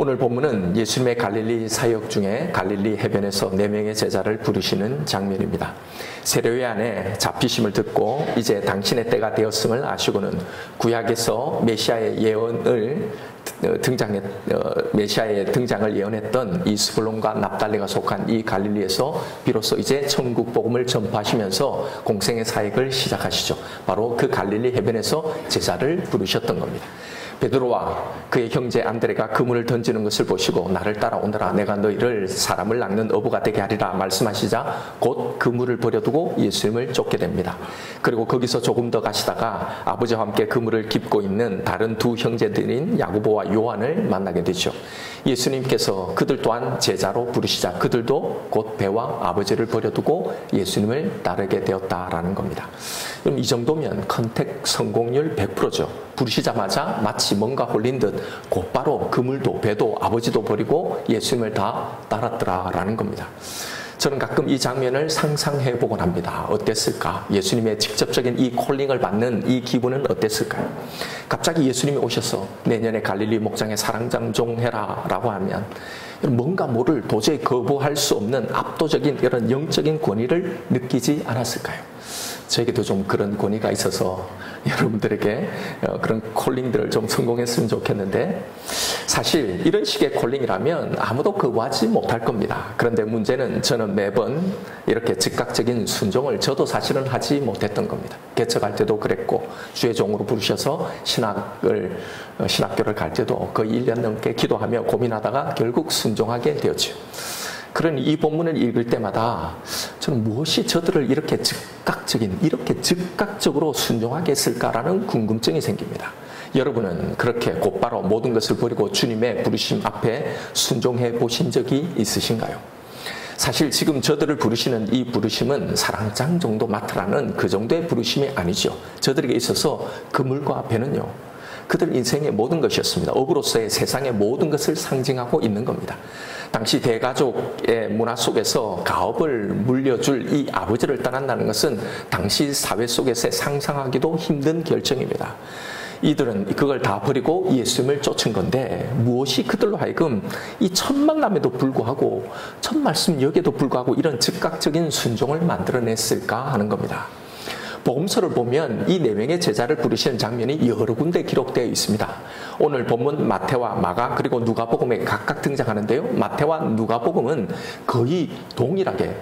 오늘 본문은 예수님의 갈릴리 사역 중에 갈릴리 해변에서 4명의 제자를 부르시는 장면입니다. 세례요한의 잡히심을 듣고 이제 당신의 때가 되었음을 아시고는 구약에서 메시아의 등장을 예언했던 이 스불론과 납달리가 속한 이 갈릴리에서 비로소 이제 천국 복음을 전파하시면서 공생의 사역을 시작하시죠. 바로 그 갈릴리 해변에서 제자를 부르셨던 겁니다. 베드로와 그의 형제 안드레가 그물을 던지는 것을 보시고 나를 따라오너라, 내가 너희를 사람을 낚는 어부가 되게 하리라 말씀하시자 곧 그물을 버려두고 예수님을 쫓게 됩니다. 그리고 거기서 조금 더 가시다가 아버지와 함께 그물을 깁고 있는 다른 두 형제들인 야고보와 요한을 만나게 되죠. 예수님께서 그들 또한 제자로 부르시자 그들도 곧 배와 아버지를 버려두고 예수님을 따르게 되었다라는 겁니다. 그럼 이 정도면 컨택 성공률 100%죠. 부르시자마자 마치 뭔가 홀린 듯 곧바로 그물도 배도 아버지도 버리고 예수님을 다 따랐더라라는 겁니다. 저는 가끔 이 장면을 상상해 보곤 합니다. 어땠을까? 예수님의 직접적인 이 콜링을 받는 이 기분은 어땠을까요? 갑자기 예수님이 오셔서 내년에 갈릴리 목장에 사랑장종해라 라고 하면 뭔가 모를 도저히 거부할 수 없는 압도적인 이런 영적인 권위를 느끼지 않았을까요? 저에게도 좀 그런 권위가 있어서 여러분들에게 그런 콜링들을 좀 성공했으면 좋겠는데, 사실 이런 식의 콜링이라면 아무도 거부하지 못할 겁니다. 그런데 문제는 저는 매번 이렇게 즉각적인 순종을 저도 사실은 하지 못했던 겁니다. 개척할 때도 그랬고 주의 종으로 부르셔서 신학교를 갈 때도 거의 1년 넘게 기도하며 고민하다가 결국 순종하게 되었죠. 그러니 이 본문을 읽을 때마다 저는 무엇이 저들을 이렇게 즉각적으로 순종하게 했을까라는 궁금증이 생깁니다. 여러분은 그렇게 곧바로 모든 것을 버리고 주님의 부르심 앞에 순종해 보신 적이 있으신가요? 사실 지금 저들을 부르시는 이 부르심은 사랑장 정도 맡으라는 그 정도의 부르심이 아니죠. 저들에게 있어서 그물과 배는요, 그들 인생의 모든 것이었습니다. 업으로서의 세상의 모든 것을 상징하고 있는 겁니다. 당시 대가족의 문화 속에서 가업을 물려줄 이 아버지를 떠난다는 것은 당시 사회 속에서 상상하기도 힘든 결정입니다. 이들은 그걸 다 버리고 예수님을 쫓은 건데 무엇이 그들로 하여금 이 첫 만남에도 불구하고 첫 말씀 여기에도 불구하고 이런 즉각적인 순종을 만들어냈을까 하는 겁니다. 복음서를 보면 이 4명의 제자를 부르시는 장면이 여러 군데 기록되어 있습니다. 오늘 본문 마태와 마가 그리고 누가복음에 각각 등장하는데요. 마태와 누가복음은 거의 동일하게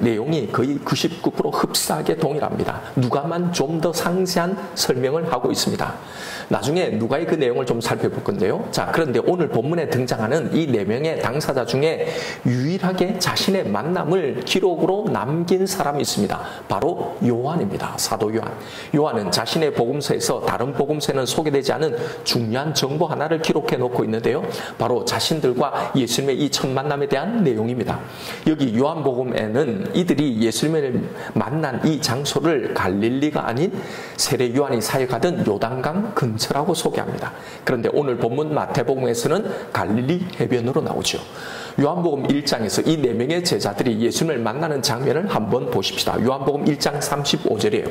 내용이 거의 99% 흡사하게 동일합니다. 누가만 좀 더 상세한 설명을 하고 있습니다. 나중에 누가의 그 내용을 좀 살펴볼 건데요. 자, 그런데 오늘 본문에 등장하는 이 4명의 당사자 중에 유일하게 자신의 만남을 기록으로 남긴 사람이 있습니다. 바로 요한입니다. 사도 요한. 요한은 자신의 복음서에서 다른 복음서에는 소개되지 않은 중요한 정보 하나를 기록해 놓고 있는데요. 바로 자신들과 예수님의 이 첫 만남에 대한 내용입니다. 여기 요한복음에는 이들이 예수님을 만난 이 장소를 갈릴리가 아닌 세례 요한이 사역하던 요단강 근처라고 소개합니다. 그런데 오늘 본문 마태복음에서는 갈릴리 해변으로 나오죠. 요한복음 1장에서 이 4명의 제자들이 예수님을 만나는 장면을 한번 보십시다. 요한복음 1장 35절이에요.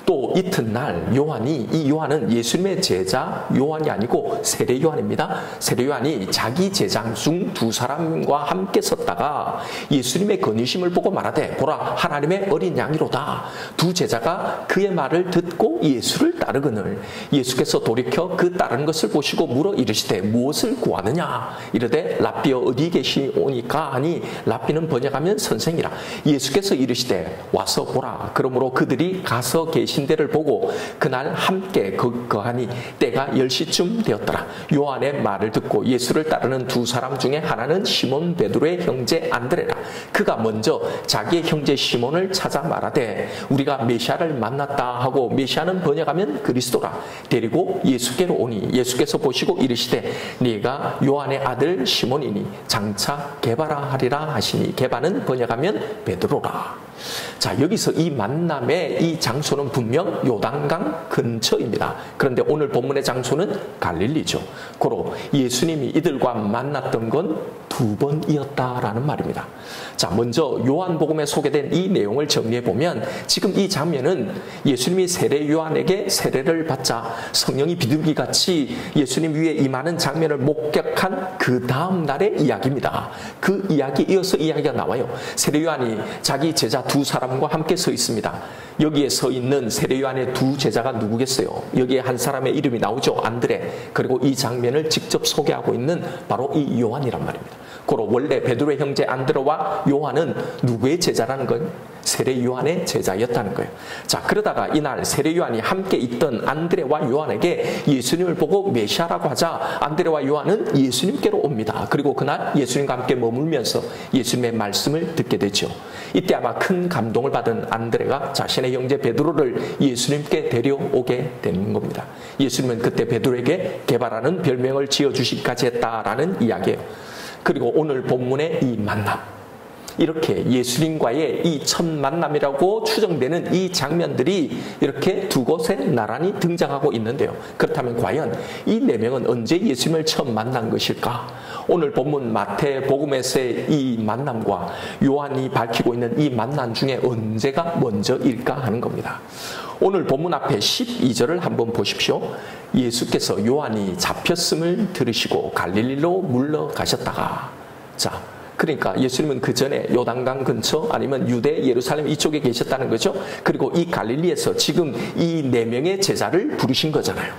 또 이튿날 이 요한은 예수님의 제자 요한이 아니고 세례 요한입니다. 세례 요한이 자기 제자 중 2사람과 함께 섰다가 예수님의 건의심을 보고 말하되 보라 하나님의 어린 양이로다. 2 제자가 그의 말을 듣고 예수를 따르거늘 예수께서 돌이켜 그 따르는 것을 보시고 물어 이르시되 무엇을 구하느냐 이르되 랍비여 어디 계시오니까 하니 랍비는 번역하면 선생이라. 예수께서 이르시되 와서 보라. 그러므로 그들이 가서 계신 데를 보고 그날 함께 거하니 때가 10시쯤 되었더라. 요한의 말을 듣고 예수를 따르는 2사람 중에 하나는 시몬 베드로의 형제 안드레라. 그가 먼저 자기의 형제 시몬을 찾아 말하되 우리가 메시아를 만났다 하고 메시아는 번역하면 그리스도라. 데리고 예수께로 오니 예수께서 보시고 이르시되 네가 요한의 아들 시몬이니 장차 장차 게바라 하리라 하시니, 게바는 번역하면 베드로라. 자, 여기서 이 만남의 이 장소는 분명 요단강 근처입니다. 그런데 오늘 본문의 장소는 갈릴리죠. 고로 예수님이 이들과 만났던 건 2번이었다라는 말입니다. 자, 먼저 요한복음에 소개된 이 내용을 정리해보면 지금 이 장면은 예수님이 세례 요한에게 세례를 받자 성령이 비둘기같이 예수님 위에 임하는 장면을 목격한 그 다음 날의 이야기입니다. 그 이야기에 이어서 이야기가 나와요. 세례 요한이 자기 제자 2사람과 함께 서 있습니다. 여기에 서 있는 세례 요한의 2 제자가 누구겠어요? 여기에 한 사람의 이름이 나오죠. 안드레. 그리고 이 장면을 직접 소개하고 있는 바로 이 요한이란 말입니다. 고로 원래 베드로의 형제 안드레와 요한은 누구의 제자라는 건? 세례 요한의 제자였다는 거예요. 자, 그러다가 이날 세례 요한이 함께 있던 안드레와 요한에게 예수님을 보고 메시아라고 하자 안드레와 요한은 예수님께로 옵니다. 그리고 그날 예수님과 함께 머물면서 예수님의 말씀을 듣게 되죠. 이때 아마 큰 감동을 받은 안드레가 자신의 형제 베드로를 예수님께 데려오게 되는 겁니다. 예수님은 그때 베드로에게 게바라는 별명을 지어주시기까지 했다라는 이야기예요. 그리고 오늘 본문의 이 만남, 이렇게 예수님과의 이 첫 만남이라고 추정되는 이 장면들이 이렇게 두 곳에 나란히 등장하고 있는데요. 그렇다면 과연 이 4명은 언제 예수님을 처음 만난 것일까? 오늘 본문 마태복음에서의 이 만남과 요한이 밝히고 있는 이 만남 중에 언제가 먼저일까 하는 겁니다. 오늘 본문 앞에 12절을 한번 보십시오. 예수께서 요한이 잡혔음을 들으시고 갈릴리로 물러가셨다가, 자, 그러니까 예수님은 그 전에 요단강 근처 아니면 유대, 예루살렘 이쪽에 계셨다는 거죠. 그리고 이 갈릴리에서 지금 이 4명의 제자를 부르신 거잖아요.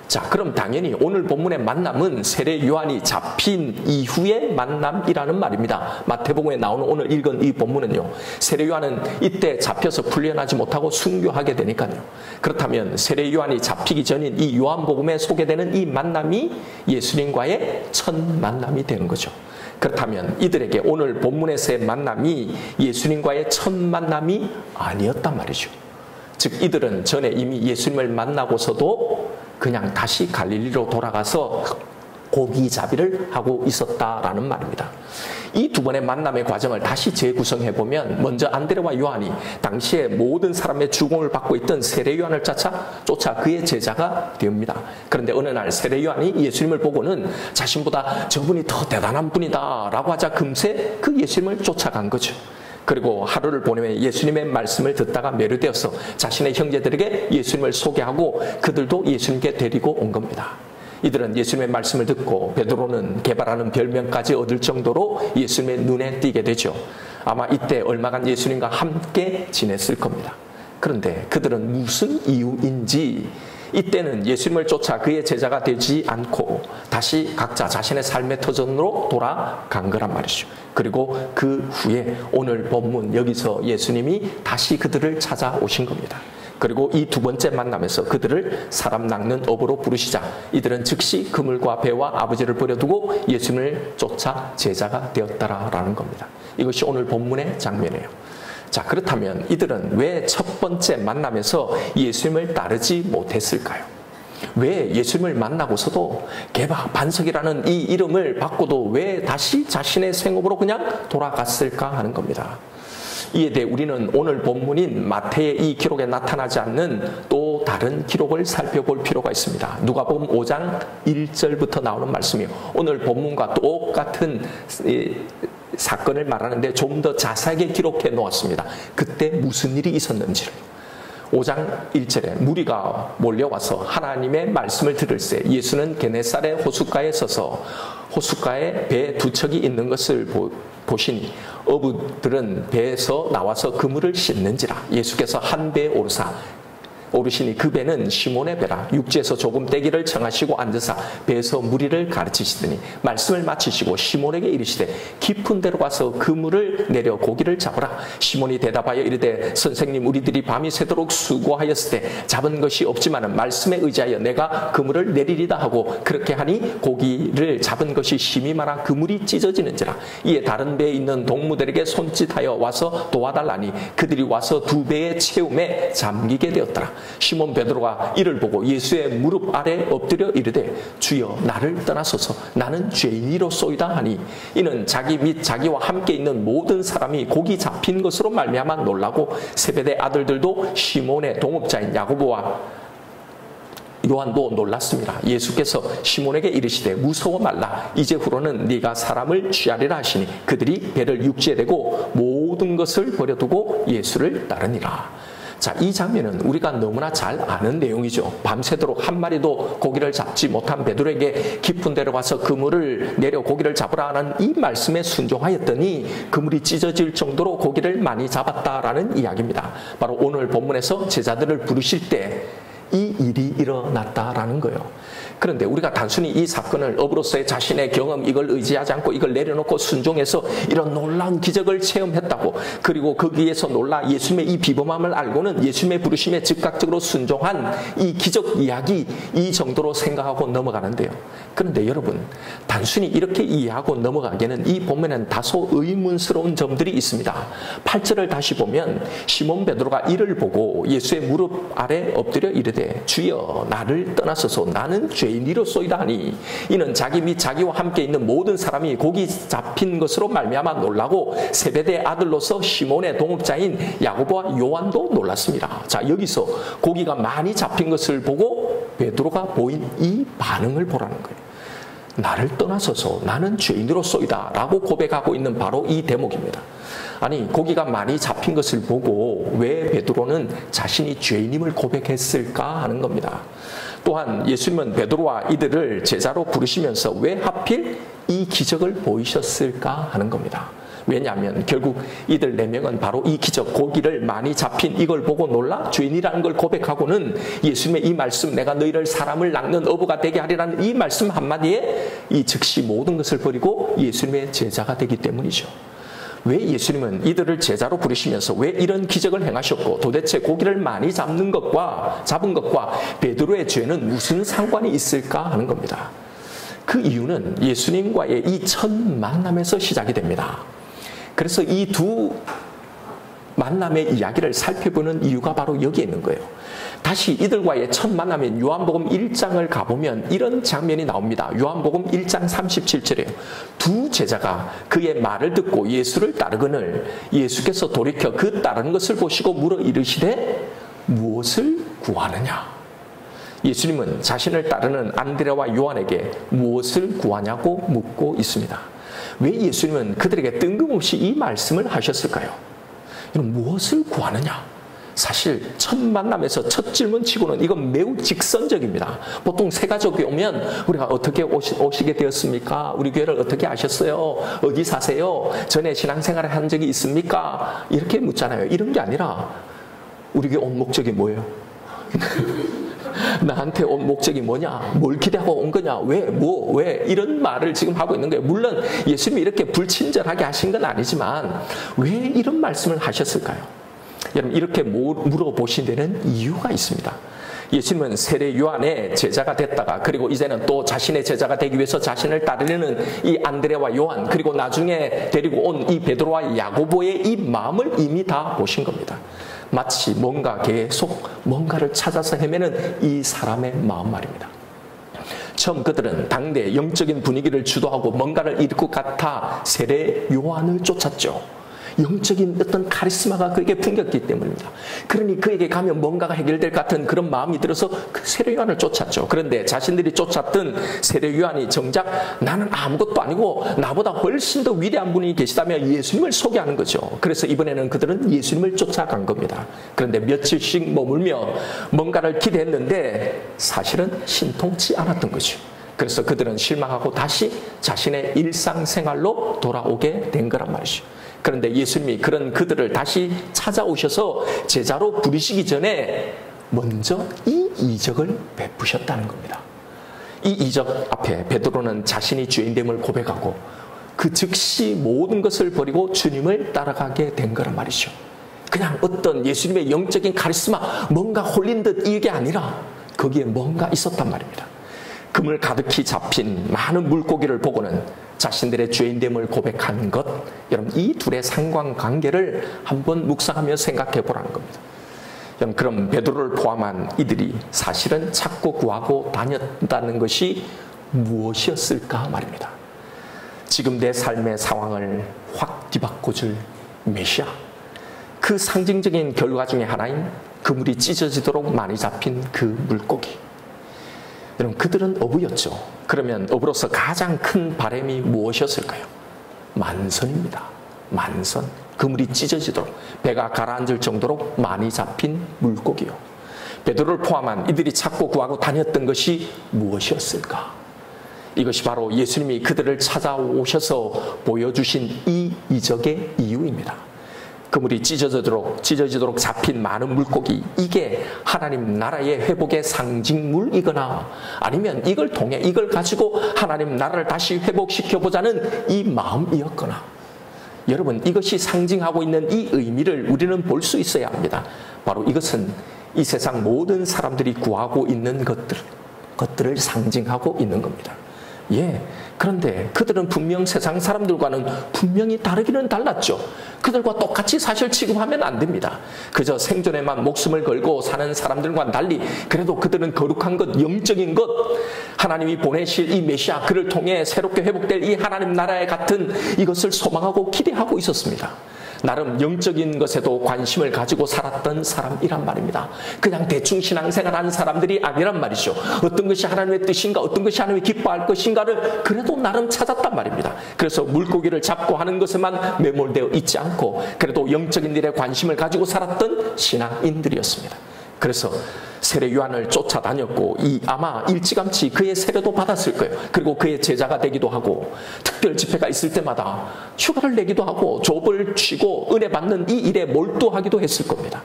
자, 그럼 당연히 오늘 본문의 만남은 세례 요한이 잡힌 이후의 만남이라는 말입니다. 마태복음에 나오는 오늘 읽은 이 본문은요, 세례 요한은 이때 잡혀서 풀려나지 못하고 순교하게 되니까요. 그렇다면 세례 요한이 잡히기 전인 이 요한복음에 소개되는 이 만남이 예수님과의 첫 만남이 되는 거죠. 그렇다면 이들에게 오늘 본문에서의 만남이 예수님과의 첫 만남이 아니었단 말이죠. 즉 이들은 전에 이미 예수님을 만나고서도 그냥 다시 갈릴리로 돌아가서 고기잡이를 하고 있었다라는 말입니다. 이 2번의 만남의 과정을 다시 재구성해보면 먼저 안드레와 요한이 당시에 모든 사람의 주공을 받고 있던 세례 요한을 쫓아 그의 제자가 되옵니다. 그런데 어느 날 세례 요한이 예수님을 보고는 자신보다 저분이 더 대단한 분이다 라고 하자 금세 그 예수님을 쫓아간 거죠. 그리고 하루를 보내며 예수님의 말씀을 듣다가 매료되어서 자신의 형제들에게 예수님을 소개하고 그들도 예수님께 데리고 온 겁니다. 이들은 예수님의 말씀을 듣고 베드로는 게바라는 별명까지 얻을 정도로 예수님의 눈에 띄게 되죠. 아마 이때 얼마간 예수님과 함께 지냈을 겁니다. 그런데 그들은 무슨 이유인지 이때는 예수님을 쫓아 그의 제자가 되지 않고 다시 각자 자신의 삶의 터전으로 돌아간 거란 말이죠. 그리고 그 후에 오늘 본문 여기서 예수님이 다시 그들을 찾아오신 겁니다. 그리고 이 2번째 만남에서 그들을 사람 낚는 업으로 부르시자 이들은 즉시 그물과 배와 아버지를 버려두고 예수님을 쫓아 제자가 되었다라는 겁니다. 이것이 오늘 본문의 장면이에요. 자, 그렇다면 이들은 왜 첫 번째 만남에서 예수님을 따르지 못했을까요? 왜 예수님을 만나고서도 게바, 반석이라는 이 이름을 받고도 왜 다시 자신의 생업으로 그냥 돌아갔을까 하는 겁니다. 이에 대해 우리는 오늘 본문인 마태의 이 기록에 나타나지 않는 또 다른 기록을 살펴볼 필요가 있습니다. 누가복음 5장 1절부터 나오는 말씀이요. 오늘 본문과 똑같은 사건을 말하는데 좀 더 자세하게 기록해 놓았습니다. 그때 무슨 일이 있었는지를. 5장 1절에 무리가 몰려와서 하나님의 말씀을 들을새 예수는 게네사렛 호숫가에 서서 호숫가에 배 2척이 있는 것을 보시니 어부들은 배에서 나와서 그물을 씻는지라. 예수께서 한 배에 오르시니 그 배는 시몬의 배라. 육지에서 조금 떼기를 청하시고 앉으사 배에서 무리를 가르치시더니 말씀을 마치시고 시몬에게 이르시되 깊은 데로 가서 그물을 내려 고기를 잡으라. 시몬이 대답하여 이르되 선생님, 우리들이 밤이 새도록 수고하였을 때 잡은 것이 없지만 말씀에 의지하여 내가 그물을 내리리다 하고 그렇게 하니 고기를 잡은 것이 심히 많아 그물이 찢어지는지라. 이에 다른 배에 있는 동무들에게 손짓하여 와서 도와달라니 그들이 와서 2배의 채움에 잠기게 되었더라. 시몬 베드로가 이를 보고 예수의 무릎 아래 엎드려 이르되 주여 나를 떠나소서 나는 죄인이로소이다 하니 이는 자기 및 자기와 함께 있는 모든 사람이 고기 잡힌 것으로 말미암아 놀라고 세베대 아들들도 시몬의 동업자인 야고보와 요한도 놀랐습니다. 예수께서 시몬에게 이르시되 무서워 말라. 이제후로는 네가 사람을 취하리라 하시니 그들이 배를 육지에 대고 모든 것을 버려두고 예수를 따르니라. 자, 이 장면은 우리가 너무나 잘 아는 내용이죠. 밤새도록 한 마리도 고기를 잡지 못한 베드로에게 깊은 데로 가서 그물을 내려 고기를 잡으라 하는 이 말씀에 순종하였더니 그물이 찢어질 정도로 고기를 많이 잡았다라는 이야기입니다. 바로 오늘 본문에서 제자들을 부르실 때 이 일이 일어났다라는 거예요. 그런데 우리가 단순히 이 사건을 업으로서의 자신의 경험 이걸 의지하지 않고 이걸 내려놓고 순종해서 이런 놀라운 기적을 체험했다고, 그리고 거기에서 놀라 예수님의 이 비범함을 알고는 예수님의 부르심에 즉각적으로 순종한 이 기적 이야기, 이 정도로 생각하고 넘어가는데요. 그런데 여러분, 단순히 이렇게 이해하고 넘어가기에는 이 본문에는 다소 의문스러운 점들이 있습니다. 8절을 다시 보면 시몬 베드로가 이를 보고 예수의 무릎 아래 엎드려 이르되 주여 나를 떠나소서 나는 죄인이로소이다 하니 이는 자기 및 자기와 함께 있는 모든 사람이 고기 잡힌 것으로 말미암아 놀라고 세베대 아들로서 시몬의 동업자인 야고보와 요한도 놀랐습니다. 자, 여기서 고기가 많이 잡힌 것을 보고 베드로가 보인 이 반응을 보라는 거예요. 나를 떠나소서 나는 죄인으로소이다 라고 고백하고 있는 바로 이 대목입니다. 아니, 고기가 많이 잡힌 것을 보고 왜 베드로는 자신이 죄인임을 고백했을까 하는 겁니다. 또한 예수님은 베드로와 이들을 제자로 부르시면서 왜 하필 이 기적을 보이셨을까 하는 겁니다. 왜냐하면 결국 이들 4명은 바로 이 기적, 고기를 많이 잡힌 이걸 보고 놀라 죄인이라는 걸 고백하고는 예수님의 이 말씀, 내가 너희를 사람을 낚는 어부가 되게 하리라는 이 말씀 한마디에 이 즉시 모든 것을 버리고 예수님의 제자가 되기 때문이죠. 왜 예수님은 이들을 제자로 부르시면서 왜 이런 기적을 행하셨고 도대체 고기를 많이 잡은 것과 베드로의 죄는 무슨 상관이 있을까 하는 겁니다. 그 이유는 예수님과의 이 첫 만남에서 시작이 됩니다. 그래서 이 두 만남의 이야기를 살펴보는 이유가 바로 여기에 있는 거예요. 다시 이들과의 첫 만남인 요한복음 1장을 가보면 이런 장면이 나옵니다. 요한복음 1장 37절에요. 두 제자가 그의 말을 듣고 예수를 따르거늘 예수께서 돌이켜 그 따르는 것을 보시고 물어 이르시되 무엇을 구하느냐. 예수님은 자신을 따르는 안드레와 요한에게 무엇을 구하냐고 묻고 있습니다. 왜 예수님은 그들에게 뜬금없이 이 말씀을 하셨을까요? 무엇을 구하느냐? 사실 첫 만남에서 첫 질문치고는 이건 매우 직선적입니다. 보통 새 가족이 오면 우리가 어떻게 오시게 되었습니까? 우리 교회를 어떻게 아셨어요? 어디 사세요? 전에 신앙생활을 한 적이 있습니까? 이렇게 묻잖아요. 이런 게 아니라 우리 교회 온 목적이 뭐예요? 나한테 온 목적이 뭐냐? 뭘 기대하고 온 거냐? 왜? 이런 말을 지금 하고 있는 거예요. 물론 예수님이 이렇게 불친절하게 하신 건 아니지만 왜 이런 말씀을 하셨을까요? 여러분, 이렇게 물어보신 데는 이유가 있습니다. 예수님은 세례 요한의 제자가 됐다가 그리고 이제는 또 자신의 제자가 되기 위해서 자신을 따르려는 이 안드레와 요한, 그리고 나중에 데리고 온 이 베드로와 야고보의 이 마음을 이미 다 보신 겁니다. 마치 계속 뭔가를 찾아서 헤매는 이 사람의 마음 말입니다. 처음 그들은 당대 영적인 분위기를 주도하고 뭔가를 이룰 것 같아 세례 요한을 쫓았죠. 영적인 어떤 카리스마가 그에게 풍겼기 때문입니다. 그러니 그에게 가면 뭔가가 해결될 것 같은 그런 마음이 들어서 그 세례 요한을 쫓았죠. 그런데 자신들이 쫓았던 세례 요한이 정작 나는 아무것도 아니고 나보다 훨씬 더 위대한 분이 계시다며 예수님을 소개하는 거죠. 그래서 이번에는 그들은 예수님을 쫓아간 겁니다. 그런데 며칠씩 머물며 뭔가를 기대했는데 사실은 신통치 않았던 거죠. 그래서 그들은 실망하고 다시 자신의 일상생활로 돌아오게 된 거란 말이죠. 그런데 예수님이 그런 그들을 다시 찾아오셔서 제자로 부르시기 전에 먼저 이 이적을 베푸셨다는 겁니다. 이 이적 앞에 베드로는 자신이 주인됨을 고백하고 그 즉시 모든 것을 버리고 주님을 따라가게 된 거란 말이죠. 그냥 어떤 예수님의 영적인 카리스마, 뭔가 홀린 듯 이게 아니라 거기에 뭔가 있었단 말입니다. 그물 가득히 잡힌 많은 물고기를 보고는 자신들의 죄인됨을 고백한 것, 여러분 이 둘의 상관관계를 한번 묵상하며 생각해 보라는 겁니다. 그럼 베드로를 포함한 이들이 사실은 찾고 구하고 다녔다는 것이 무엇이었을까 말입니다. 지금 내 삶의 상황을 확 뒤바꿔줄 메시아, 그 상징적인 결과 중에 하나인 그물이 찢어지도록 많이 잡힌 그 물고기. 여러분, 그들은 어부였죠. 그러면 어부로서 가장 큰 바람이 무엇이었을까요? 만선입니다. 만선. 그물이 찢어지도록, 배가 가라앉을 정도로 많이 잡힌 물고기요. 베드로를 포함한 이들이 찾고 구하고 다녔던 것이 무엇이었을까? 이것이 바로 예수님이 그들을 찾아오셔서 보여주신 이 이적의 이유입니다. 그물이 찢어지도록 잡힌 많은 물고기, 이게 하나님 나라의 회복의 상징물이거나 아니면 이걸 통해 이걸 가지고 하나님 나라를 다시 회복시켜보자는 이 마음이었거나, 여러분, 이것이 상징하고 있는 이 의미를 우리는 볼 수 있어야 합니다. 바로 이것은 이 세상 모든 사람들이 구하고 있는 것들을 상징하고 있는 겁니다. 예, 그런데 그들은 분명 세상 사람들과는 분명히 다르기는 달랐죠. 그들과 똑같이 사실 취급하면 안 됩니다. 그저 생존에만 목숨을 걸고 사는 사람들과 달리 그래도 그들은 거룩한 것, 영적인 것, 하나님이 보내실 이 메시아, 그를 통해 새롭게 회복될 이 하나님 나라에 같은 이것을 소망하고 기대하고 있었습니다. 나름 영적인 것에도 관심을 가지고 살았던 사람이란 말입니다. 그냥 대충 신앙생활하는 사람들이 아니란 말이죠. 어떤 것이 하나님의 뜻인가, 어떤 것이 하나님이 기뻐할 것인가를 그래도 나름 찾았단 말입니다. 그래서 물고기를 잡고 하는 것에만 매몰되어 있지 않고 그래도 영적인 일에 관심을 가지고 살았던 신앙인들이었습니다. 그래서 세례 요한을 쫓아다녔고 아마 일찌감치 그의 세례도 받았을 거예요. 그리고 그의 제자가 되기도 하고 특별 집회가 있을 때마다 휴가를 내기도 하고 좁을 치고 은혜 받는 이 일에 몰두하기도 했을 겁니다.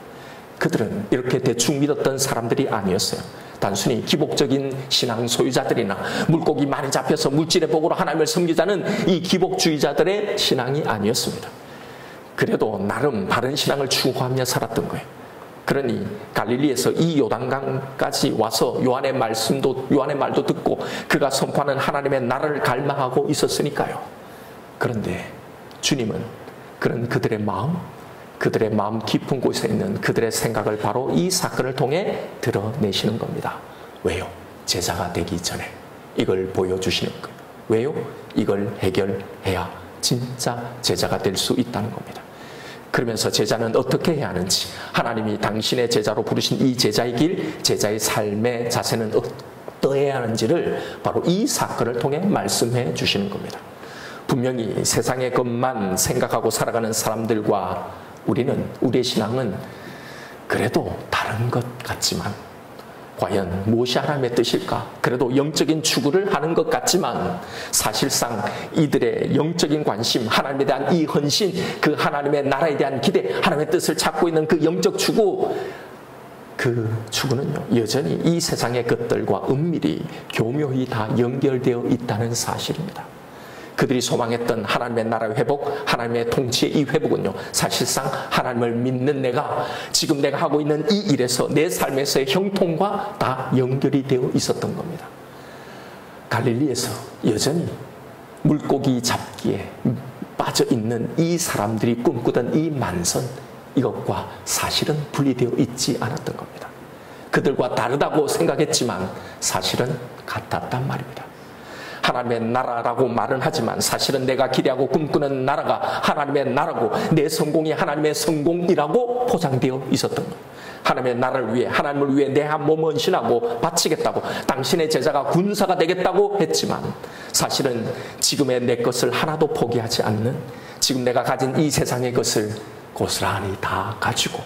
그들은 이렇게 대충 믿었던 사람들이 아니었어요. 단순히 기복적인 신앙 소유자들이나 물고기 많이 잡혀서 물질의 복으로 하나님을 섬기자는 이 기복주의자들의 신앙이 아니었습니다. 그래도 나름 바른 신앙을 추구하며 살았던 거예요. 그러니 갈릴리에서 이 요단강까지 와서 요한의 말도 듣고 그가 선포하는 하나님의 나라를 갈망하고 있었으니까요. 그런데 주님은 그런 그들의 마음 깊은 곳에 있는 그들의 생각을 바로 이 사건을 통해 드러내시는 겁니다. 왜요? 제자가 되기 전에 이걸 보여주시는 거예요. 왜요? 이걸 해결해야 진짜 제자가 될 수 있다는 겁니다. 그러면서 제자는 어떻게 해야 하는지, 하나님이 당신의 제자로 부르신 이 제자의 길, 제자의 삶의 자세는 어떠해야 하는지를 바로 이 사건을 통해 말씀해 주시는 겁니다. 분명히 세상의 것만 생각하고 살아가는 사람들과 우리의 신앙은 그래도 다른 것 같지만 과연 무엇이 하나님의 뜻일까? 그래도 영적인 추구를 하는 것 같지만 사실상 이들의 영적인 관심, 하나님에 대한 이 헌신, 그 하나님의 나라에 대한 기대, 하나님의 뜻을 찾고 있는 그 영적 추구, 그 추구는요, 여전히 이 세상의 것들과 은밀히 교묘히 다 연결되어 있다는 사실입니다. 그들이 소망했던 하나님의 나라의 회복, 하나님의 통치의 이 회복은요, 사실상 하나님을 믿는 지금 내가 하고 있는 이 일에서 내 삶에서의 형통과 다 연결이 되어 있었던 겁니다. 갈릴리에서 여전히 물고기 잡기에 빠져있는 이 사람들이 꿈꾸던 이 만선, 이것과 사실은 분리되어 있지 않았던 겁니다. 그들과 다르다고 생각했지만 사실은 같았단 말입니다. 하나님의 나라라고 말은 하지만 사실은 내가 기대하고 꿈꾸는 나라가 하나님의 나라고 내 성공이 하나님의 성공이라고 포장되어 있었던 거예요. 하나님의 나라를 위해, 하나님을 위해 내 한 몸 헌신하고 바치겠다고, 당신의 제자가 군사가 되겠다고 했지만 사실은 지금의 내 것을 하나도 포기하지 않는, 지금 내가 가진 이 세상의 것을 고스란히 다 가지고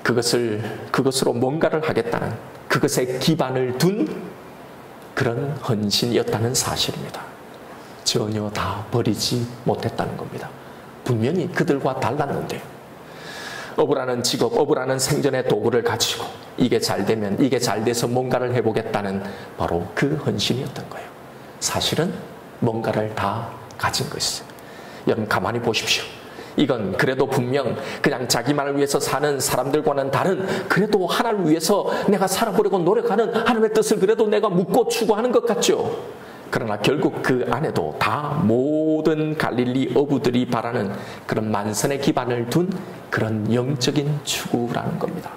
그것으로 뭔가를 하겠다는, 그것에 기반을 둔 그런 헌신이었다는 사실입니다. 전혀 다 버리지 못했다는 겁니다. 분명히 그들과 달랐는데요. 어부라는 직업, 어부라는 생존의 도구를 가지고 이게 잘 되면, 이게 잘 돼서 뭔가를 해보겠다는 바로 그 헌신이었던 거예요. 사실은 뭔가를 다 가진 것이죠. 여러분 가만히 보십시오. 이건 그래도 분명 그냥 자기만을 위해서 사는 사람들과는 다른, 그래도 하나님을 위해서 내가 살아보려고 노력하는 하나님의 뜻을 그래도 내가 묻고 추구하는 것 같죠. 그러나 결국 그 안에도 다 모든 갈릴리 어부들이 바라는 그런 만선의 기반을 둔 그런 영적인 추구라는 겁니다.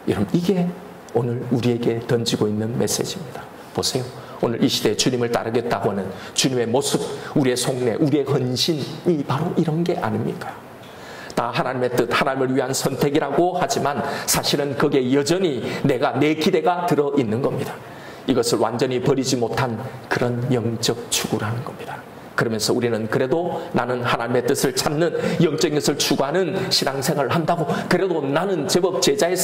여러분, 이게 오늘 우리에게 던지고 있는 메시지입니다. 보세요. 오늘 이 시대에 주님을 따르겠다고 하는 주님의 모습, 우리의 속내, 우리의 헌신이 바로 이런 게 아닙니까? 다 하나님의 뜻, 하나님을 위한 선택이라고 하지만 사실은 거기에 여전히 내 기대가 들어있는 겁니다. 이것을 완전히 버리지 못한 그런 영적 추구라는 겁니다. 그러면서 우리는 그래도 나는 하나님의 뜻을 찾는 영적인 것을 추구하는 신앙생활을 한다고, 그래도 나는 제법 제자의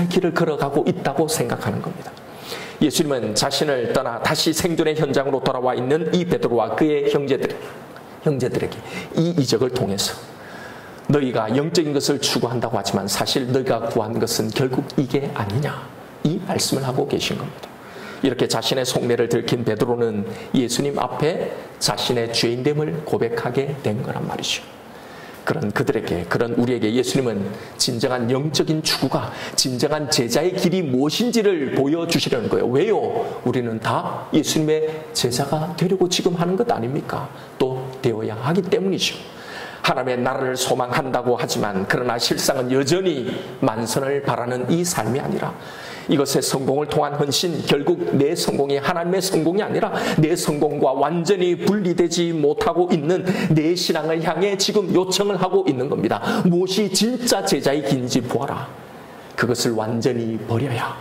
길을 걸어가고 있다고 생각하는 겁니다. 예수님은 자신을 떠나 다시 생존의 현장으로 돌아와 있는 이 베드로와 그의 형제들에게 이 이적을 통해서 너희가 영적인 것을 추구한다고 하지만 사실 너희가 구한 것은 결국 이게 아니냐, 이 말씀을 하고 계신 겁니다. 이렇게 자신의 속내를 들킨 베드로는 예수님 앞에 자신의 죄인됨을 고백하게 된 거란 말이죠. 그런 그들에게, 그런 우리에게 예수님은 진정한 영적인 추구가, 진정한 제자의 길이 무엇인지를 보여주시려는 거예요. 왜요? 우리는 다 예수님의 제자가 되려고 지금 하는 것 아닙니까? 또 되어야 하기 때문이죠. 하나님의 나라를 소망한다고 하지만 그러나 실상은 여전히 만선을 바라는 이 삶이 아니라, 이것의 성공을 통한 헌신, 결국 내 성공이 하나님의 성공이 아니라 내 성공과 완전히 분리되지 못하고 있는 내 신앙을 향해 지금 요청을 하고 있는 겁니다. 무엇이 진짜 제자의 길인지 보아라. 그것을 완전히 버려야,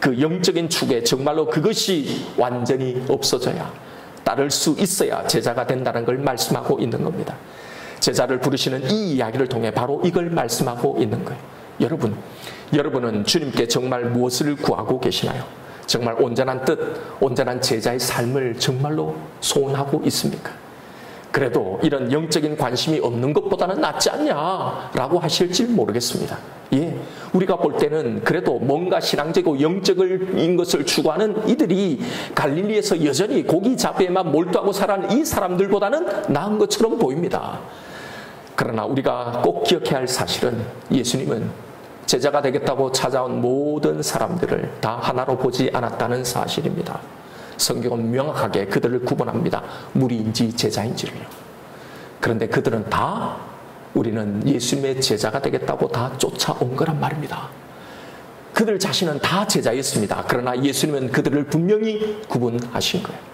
그 영적인 축에 정말로 그것이 완전히 없어져야, 따를 수 있어야 제자가 된다는 걸 말씀하고 있는 겁니다. 제자를 부르시는 이 이야기를 통해 바로 이걸 말씀하고 있는 거예요. 여러분은 주님께 정말 무엇을 구하고 계시나요? 정말 온전한 뜻, 온전한 제자의 삶을 정말로 소원하고 있습니까? 그래도 이런 영적인 관심이 없는 것보다는 낫지 않냐라고 하실지 모르겠습니다. 예, 우리가 볼 때는 그래도 뭔가 신앙적이고 영적인 것을 추구하는 이들이 갈릴리에서 여전히 고기 잡에만 몰두하고 살아가는 이 사람들보다는 나은 것처럼 보입니다. 그러나 우리가 꼭 기억해야 할 사실은 예수님은 제자가 되겠다고 찾아온 모든 사람들을 다 하나로 보지 않았다는 사실입니다. 성경은 명확하게 그들을 구분합니다. 무리인지 제자인지를요. 그런데 그들은 다 우리는 예수님의 제자가 되겠다고 다 쫓아온 거란 말입니다. 그들 자신은 다 제자였습니다. 그러나 예수님은 그들을 분명히 구분하신 거예요.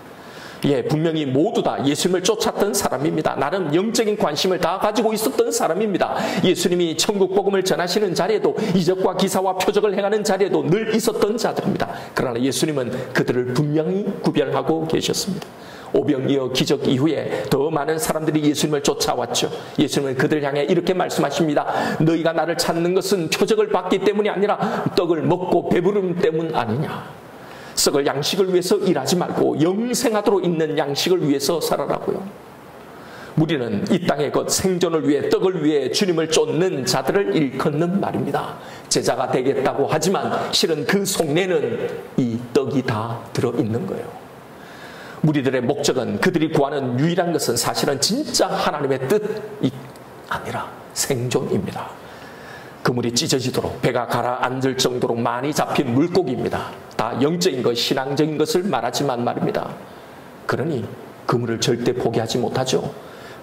예, 분명히 모두 다 예수님을 쫓았던 사람입니다. 나름 영적인 관심을 다 가지고 있었던 사람입니다. 예수님이 천국 복음을 전하시는 자리에도, 이적과 기사와 표적을 행하는 자리에도 늘 있었던 자들입니다. 그러나 예수님은 그들을 분명히 구별하고 계셨습니다. 오병이어 기적 이후에 더 많은 사람들이 예수님을 쫓아왔죠. 예수님은 그들을 향해 이렇게 말씀하십니다. 너희가 나를 찾는 것은 표적을 받기 때문이 아니라 떡을 먹고 배부름 때문 아니냐. 썩을 양식을 위해서 일하지 말고 영생하도록 있는 양식을 위해서 살아라고요. 우리는 이 땅의 것, 생존을 위해, 떡을 위해 주님을 쫓는 자들을 일컫는 말입니다. 제자가 되겠다고 하지만 실은 그 속내는 이 떡이 다 들어있는 거예요. 무리들의 목적은, 그들이 구하는 유일한 것은 사실은 진짜 하나님의 뜻이 아니라 생존입니다. 그물이 찢어지도록, 배가 가라앉을 정도로 많이 잡힌 물고기입니다. 다 영적인 것, 신앙적인 것을 말하지만 말입니다. 그러니 그물을 절대 포기하지 못하죠.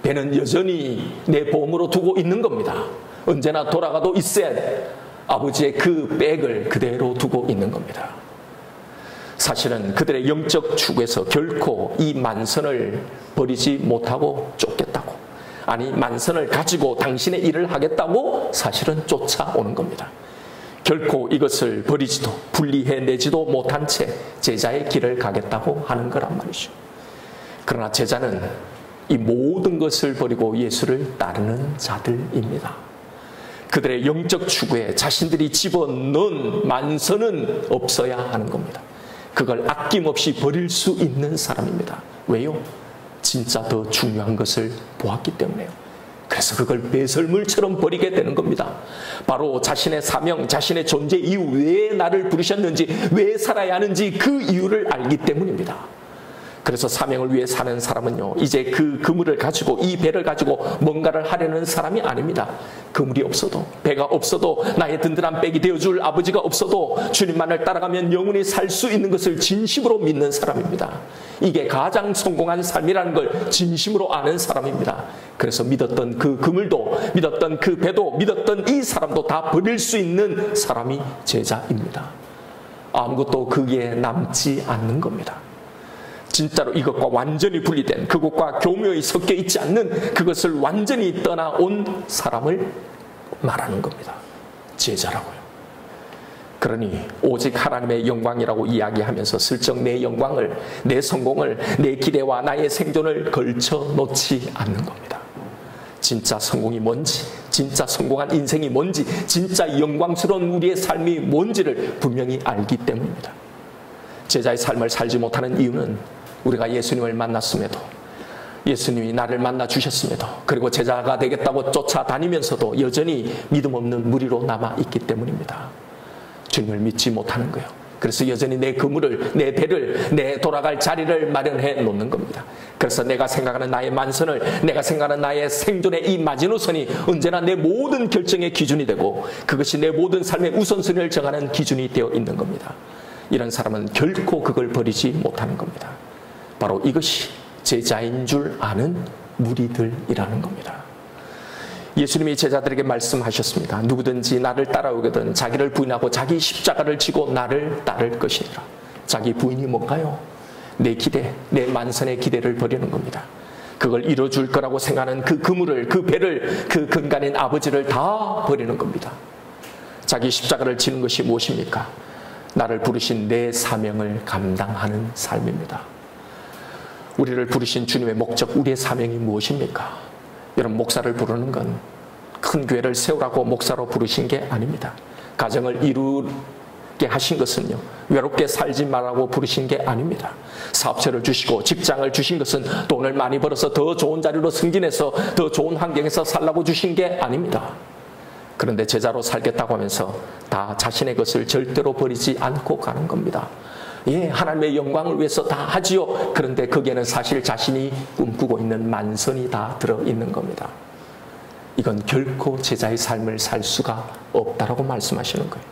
배는 여전히 내 보험으로 두고 있는 겁니다. 언제나 돌아가도 있어야 돼. 아버지의 그 백을 그대로 두고 있는 겁니다. 사실은 그들의 영적 추구에서 결코 이 만선을 버리지 못하고 쫓겠다고, 아니 만선을 가지고 당신의 일을 하겠다고 사실은 쫓아오는 겁니다. 결코 이것을 버리지도 분리해내지도 못한 채 제자의 길을 가겠다고 하는 거란 말이죠. 그러나 제자는 이 모든 것을 버리고 예수를 따르는 자들입니다. 그들의 영적 추구에 자신들이 집어넣은 만선은 없어야 하는 겁니다. 그걸 아낌없이 버릴 수 있는 사람입니다. 왜요? 진짜 더 중요한 것을 보았기 때문에요. 그래서 그걸 배설물처럼 버리게 되는 겁니다. 바로 자신의 사명, 자신의 존재 이유, 왜 나를 부르셨는지, 왜 살아야 하는지 그 이유를 알기 때문입니다. 그래서 사명을 위해 사는 사람은요, 이제 그 그물을 가지고, 이 배를 가지고 뭔가를 하려는 사람이 아닙니다. 그물이 없어도, 배가 없어도, 나의 든든한 백이 되어줄 아버지가 없어도 주님만을 따라가면 영원히 살 수 있는 것을 진심으로 믿는 사람입니다. 이게 가장 성공한 삶이라는 걸 진심으로 아는 사람입니다. 그래서 믿었던 그 그물도, 믿었던 그 배도, 믿었던 이 사람도 다 버릴 수 있는 사람이 제자입니다. 아무것도 거기에 남지 않는 겁니다. 진짜로 이것과 완전히 분리된, 그것과 교묘히 섞여 있지 않는, 그것을 완전히 떠나온 사람을 말하는 겁니다. 제자라고요. 그러니 오직 하나님의 영광이라고 이야기하면서 슬쩍 내 영광을, 내 성공을, 내 기대와 나의 생존을 걸쳐 놓지 않는 겁니다. 진짜 성공이 뭔지, 진짜 성공한 인생이 뭔지, 진짜 영광스러운 우리의 삶이 뭔지를 분명히 알기 때문입니다. 제자의 삶을 살지 못하는 이유는 우리가 예수님을 만났음에도, 예수님이 나를 만나 주셨음에도, 그리고 제자가 되겠다고 쫓아다니면서도 여전히 믿음 없는 무리로 남아있기 때문입니다. 주님을 믿지 못하는 거예요. 그래서 여전히 내 그물을, 내 배를, 내 돌아갈 자리를 마련해 놓는 겁니다. 그래서 내가 생각하는 나의 만선을, 내가 생각하는 나의 생존의 이 마지노선이 언제나 내 모든 결정의 기준이 되고, 그것이 내 모든 삶의 우선순위를 정하는 기준이 되어 있는 겁니다. 이런 사람은 결코 그걸 버리지 못하는 겁니다. 바로 이것이 제자인 줄 아는 무리들이라는 겁니다. 예수님이 제자들에게 말씀하셨습니다. 누구든지 나를 따라오거든 자기를 부인하고 자기 십자가를 지고 나를 따를 것이니라. 자기 부인이 뭔가요? 내 기대, 내 만선의 기대를 버리는 겁니다. 그걸 이뤄줄 거라고 생각하는 그 그물을, 그 배를, 그 근간인 아버지를 다 버리는 겁니다. 자기 십자가를 지는 것이 무엇입니까? 나를 부르신 내 사명을 감당하는 삶입니다. 우리를 부르신 주님의 목적, 우리의 사명이 무엇입니까? 여러분, 목사를 부르는 건 큰 교회를 세우라고 목사로 부르신 게 아닙니다. 가정을 이루게 하신 것은요, 외롭게 살지 말라고 부르신 게 아닙니다. 사업체를 주시고 직장을 주신 것은 돈을 많이 벌어서 더 좋은 자리로 승진해서 더 좋은 환경에서 살라고 주신 게 아닙니다. 그런데 제자로 살겠다고 하면서 다 자신의 것을 절대로 버리지 않고 가는 겁니다. 예, 하나님의 영광을 위해서 다 하지요. 그런데 거기에는 사실 자신이 꿈꾸고 있는 만선이 다 들어있는 겁니다. 이건 결코 제자의 삶을 살 수가 없다라고 말씀하시는 거예요.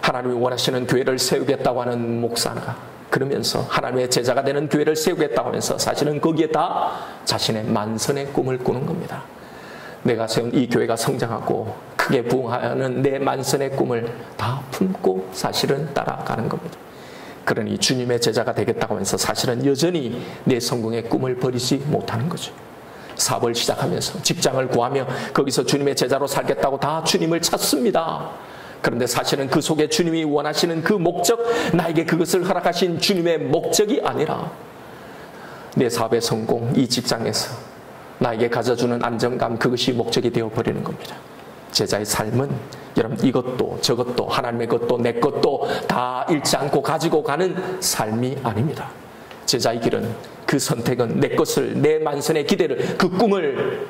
하나님이 원하시는 교회를 세우겠다고 하는 목사가 그러면서 하나님의 제자가 되는 교회를 세우겠다고 하면서 사실은 거기에 다 자신의 만선의 꿈을 꾸는 겁니다. 내가 세운 이 교회가 성장하고 크게 부흥하는 내 만선의 꿈을 다 품고 사실은 따라가는 겁니다. 그러니 주님의 제자가 되겠다고 하면서 사실은 여전히 내 성공의 꿈을 버리지 못하는 거죠. 사업을 시작하면서 직장을 구하며 거기서 주님의 제자로 살겠다고 다 주님을 찾습니다. 그런데 사실은 그 속에 주님이 원하시는 그 목적, 나에게 그것을 허락하신 주님의 목적이 아니라 내 사업의 성공, 이 직장에서 나에게 가져주는 안정감, 그것이 목적이 되어버리는 겁니다. 제자의 삶은 여러분 이것도 저것도 하나님의 것도 내 것도 다 잃지 않고 가지고 가는 삶이 아닙니다. 제자의 길은, 그 선택은 내 것을, 내 만선의 기대를, 그 꿈을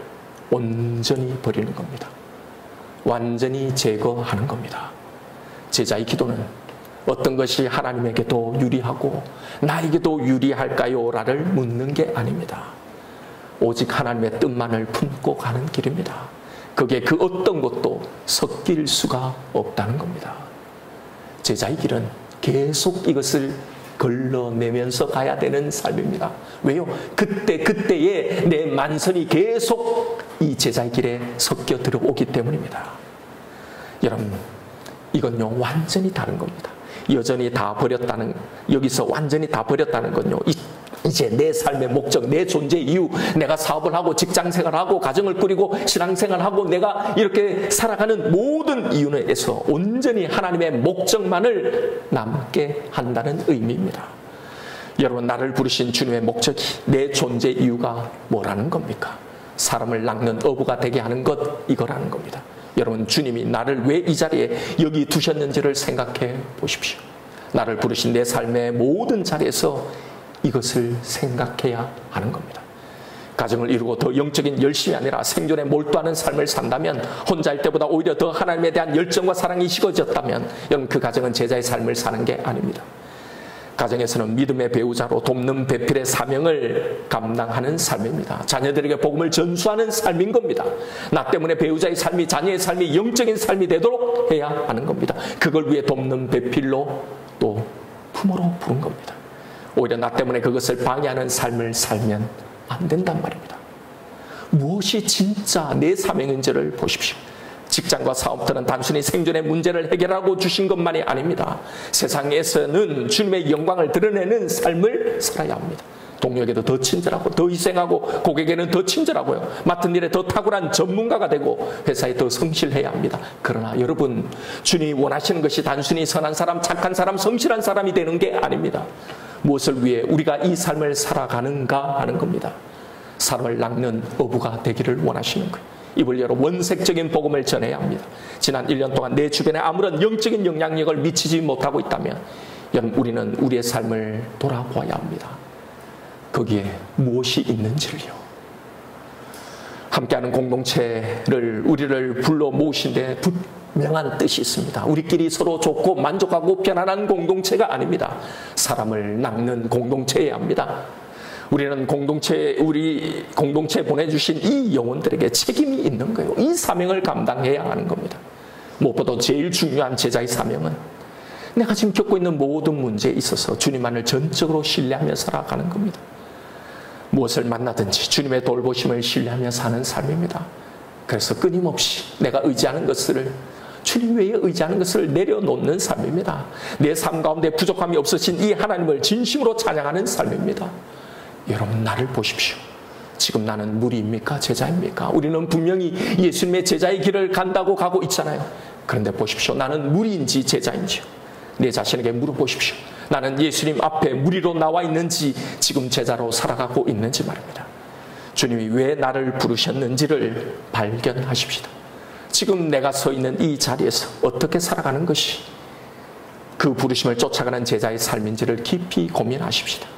온전히 버리는 겁니다. 완전히 제거하는 겁니다. 제자의 기도는 어떤 것이 하나님에게도 유리하고 나에게도 유리할까요? 라를 묻는 게 아닙니다. 오직 하나님의 뜻만을 품고 가는 길입니다. 그게 그 어떤 것도 섞일 수가 없다는 겁니다. 제자의 길은 계속 이것을 걸러내면서 가야 되는 삶입니다. 왜요? 그때에 내 만선이 계속 이 제자의 길에 섞여 들어오기 때문입니다. 여러분, 이건요 완전히 다른 겁니다. 여전히 다 버렸다는, 여기서 완전히 다 버렸다는 건요, 이제 내 삶의 목적, 내 존재 이유, 내가 사업을 하고 직장생활을 하고 가정을 꾸리고 신앙생활을 하고 내가 이렇게 살아가는 모든 이유에서 온전히 하나님의 목적만을 남게 한다는 의미입니다. 여러분, 나를 부르신 주님의 목적이, 내 존재 이유가 뭐라는 겁니까? 사람을 낚는 어부가 되게 하는 것, 이거라는 겁니다. 여러분, 주님이 나를 왜 이 자리에 여기 두셨는지를 생각해 보십시오. 나를 부르신 내 삶의 모든 자리에서 이것을 생각해야 하는 겁니다. 가정을 이루고 더 영적인 열심이 아니라 생존에 몰두하는 삶을 산다면, 혼자일 때보다 오히려 더 하나님에 대한 열정과 사랑이 식어졌다면 여러분, 그 가정은 제자의 삶을 사는 게 아닙니다. 가정에서는 믿음의 배우자로 돕는 배필의 사명을 감당하는 삶입니다. 자녀들에게 복음을 전수하는 삶인 겁니다. 나 때문에 배우자의 삶이, 자녀의 삶이 영적인 삶이 되도록 해야 하는 겁니다. 그걸 위해 돕는 배필로 또 품으로 부른 겁니다. 오히려 나 때문에 그것을 방해하는 삶을 살면 안 된단 말입니다. 무엇이 진짜 내 사명인지를 보십시오. 직장과 사업들은 단순히 생존의 문제를 해결하고 주신 것만이 아닙니다. 세상에서는 주님의 영광을 드러내는 삶을 살아야 합니다. 동료에게도 더 친절하고 더 희생하고 고객에게는 더 친절하고요. 맡은 일에 더 탁월한 전문가가 되고 회사에 더 성실해야 합니다. 그러나 여러분, 주님이 원하시는 것이 단순히 선한 사람, 착한 사람, 성실한 사람이 되는 게 아닙니다. 무엇을 위해 우리가 이 삶을 살아가는가 하는 겁니다. 사람을 낚는 어부가 되기를 원하시는 거예요. 입을 열어 원색적인 복음을 전해야 합니다. 지난 1년 동안 내 주변에 아무런 영적인 영향력을 미치지 못하고 있다면 우리는 우리의 삶을 돌아보아야 합니다. 거기에 무엇이 있는지를요. 함께하는 공동체를 우리를 불러 모으신 데 분명한 뜻이 있습니다. 우리끼리 서로 좋고 만족하고 편안한 공동체가 아닙니다. 사람을 낚는 공동체여야 합니다. 우리는 우리 공동체에 보내주신 이 영혼들에게 책임이 있는 거예요. 이 사명을 감당해야 하는 겁니다. 무엇보다 제일 중요한 제자의 사명은 내가 지금 겪고 있는 모든 문제에 있어서 주님만을 전적으로 신뢰하며 살아가는 겁니다. 무엇을 만나든지 주님의 돌보심을 신뢰하며 사는 삶입니다. 그래서 끊임없이 내가 의지하는 것을, 주님 외에 의지하는 것을 내려놓는 삶입니다. 내 삶 가운데 부족함이 없으신 이 하나님을 진심으로 찬양하는 삶입니다. 여러분, 나를 보십시오. 지금 나는 무리입니까? 제자입니까? 우리는 분명히 예수님의 제자의 길을 간다고 가고 있잖아요. 그런데 보십시오. 나는 무리인지 제자인지요? 내 자신에게 물어보십시오. 나는 예수님 앞에 무리로 나와 있는지, 지금 제자로 살아가고 있는지 말입니다. 주님이 왜 나를 부르셨는지를 발견하십시다. 지금 내가 서 있는 이 자리에서 어떻게 살아가는 것이 그 부르심을 쫓아가는 제자의 삶인지를 깊이 고민하십시다.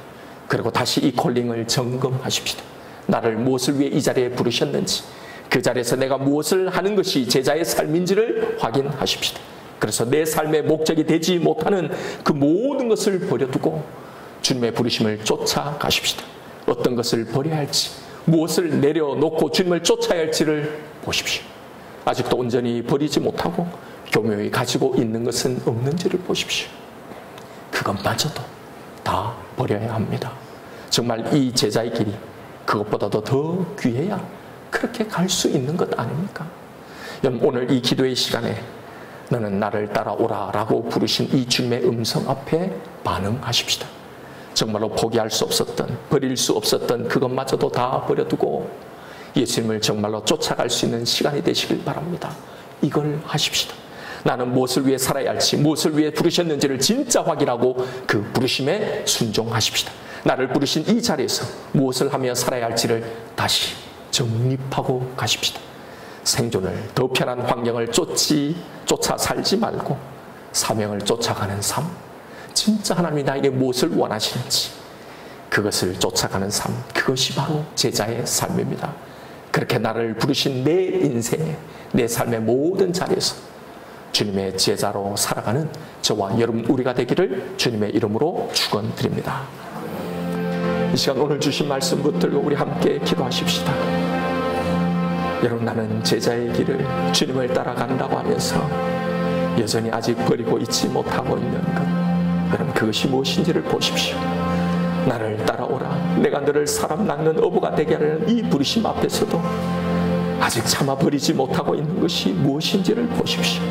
그리고 다시 이 콜링을 점검하십시다. 나를 무엇을 위해 이 자리에 부르셨는지, 그 자리에서 내가 무엇을 하는 것이 제자의 삶인지를 확인하십시다. 그래서 내 삶의 목적이 되지 못하는 그 모든 것을 버려두고 주님의 부르심을 쫓아가십시다. 어떤 것을 버려야 할지, 무엇을 내려놓고 주님을 쫓아야 할지를 보십시오. 아직도 온전히 버리지 못하고 교묘히 가지고 있는 것은 없는지를 보십시오. 그것마저도 다 버려야 합니다. 정말 이 제자의 길이 그것보다도 더 귀해야 그렇게 갈 수 있는 것 아닙니까? 여러분, 오늘 이 기도의 시간에 너는 나를 따라오라 라고 부르신 이 주님의 음성 앞에 반응하십시다. 정말로 포기할 수 없었던, 버릴 수 없었던 그것마저도 다 버려두고 예수님을 정말로 쫓아갈 수 있는 시간이 되시길 바랍니다. 이걸 하십시다. 나는 무엇을 위해 살아야 할지, 무엇을 위해 부르셨는지를 진짜 확인하고 그 부르심에 순종하십시다. 나를 부르신 이 자리에서 무엇을 하며 살아야 할지를 다시 정립하고 가십시다. 생존을, 더 편한 환경을 쫓아 살지 말고 사명을 쫓아가는 삶, 진짜 하나님이 나에게 무엇을 원하시는지 그것을 쫓아가는 삶, 그것이 바로 제자의 삶입니다. 그렇게 나를 부르신 내 인생에, 내 삶의 모든 자리에서 주님의 제자로 살아가는 저와 여러분 우리가 되기를 주님의 이름으로 축원드립니다. 이 시간 오늘 주신 말씀 붙들고 우리 함께 기도하십시다. 여러분, 나는 제자의 길을 주님을 따라간다고 하면서 여전히 아직 버리고 있지 못하고 있는 것, 여러분 그것이 무엇인지를 보십시오. 나를 따라오라, 내가 너를 사람 낚는 어부가 되게 하려는 이 부르심 앞에서도 아직 참아 버리지 못하고 있는 것이 무엇인지를 보십시오.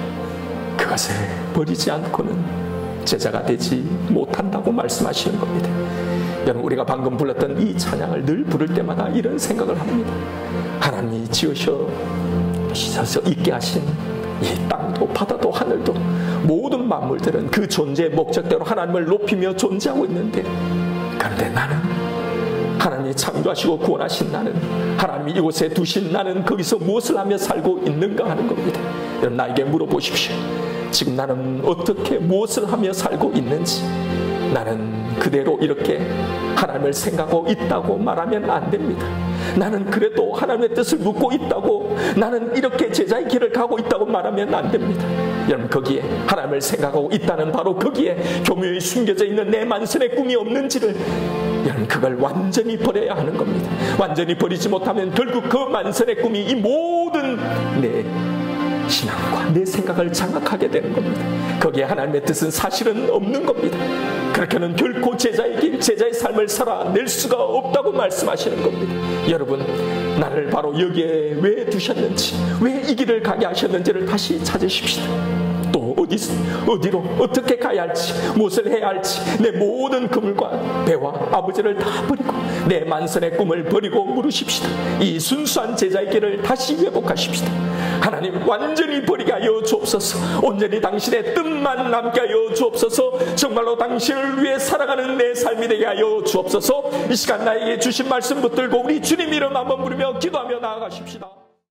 그것을 버리지 않고는 제자가 되지 못한다고 말씀하시는 겁니다. 여러분, 우리가 방금 불렀던 이 찬양을 늘 부를 때마다 이런 생각을 합니다. 하나님이 지으셔서 있게 하신 이 땅도 바다도 하늘도 모든 만물들은 그 존재의 목적대로 하나님을 높이며 존재하고 있는데, 그런데 나는, 하나님이 창조하시고 구원하신 나는, 하나님이 이곳에 두신 나는 거기서 무엇을 하며 살고 있는가 하는 겁니다. 여러분, 나에게 물어보십시오. 지금 나는 어떻게 무엇을 하며 살고 있는지. 나는 그대로 이렇게 하나님을 생각하고 있다고 말하면 안 됩니다. 나는 그래도 하나님의 뜻을 묻고 있다고, 나는 이렇게 제자의 길을 가고 있다고 말하면 안 됩니다. 여러분, 거기에 하나님을 생각하고 있다는, 바로 거기에 교묘히 숨겨져 있는 내 만선의 꿈이 없는지를, 여러분, 그걸 완전히 버려야 하는 겁니다. 완전히 버리지 못하면 결국 그 만선의 꿈이 이 모든 내 신앙과 내 생각을 장악하게 되는 겁니다. 거기에 하나님의 뜻은 사실은 없는 겁니다. 그렇게는 결코 제자의 길, 제자의 삶을 살아낼 수가 없다고 말씀하시는 겁니다. 여러분, 나를 바로 여기에 왜 두셨는지, 왜 이 길을 가게 하셨는지를 다시 찾으십시다. 또 어디로 어떻게 가야 할지, 무엇을 해야 할지, 내 모든 그물과 배와 아버지를 다 버리고 내 만선의 꿈을 버리고 물으십시다. 이 순수한 제자의 길을 다시 회복하십시다. 하나님, 완전히 버리게 하여 주옵소서. 온전히 당신의 뜻만 남게 하여 주옵소서. 정말로 당신을 위해 살아가는 내 삶이 되게 하여 주옵소서. 이 시간 나에게 주신 말씀 붙들고 우리 주님 이름 한번 부르며 기도하며 나아가십시다.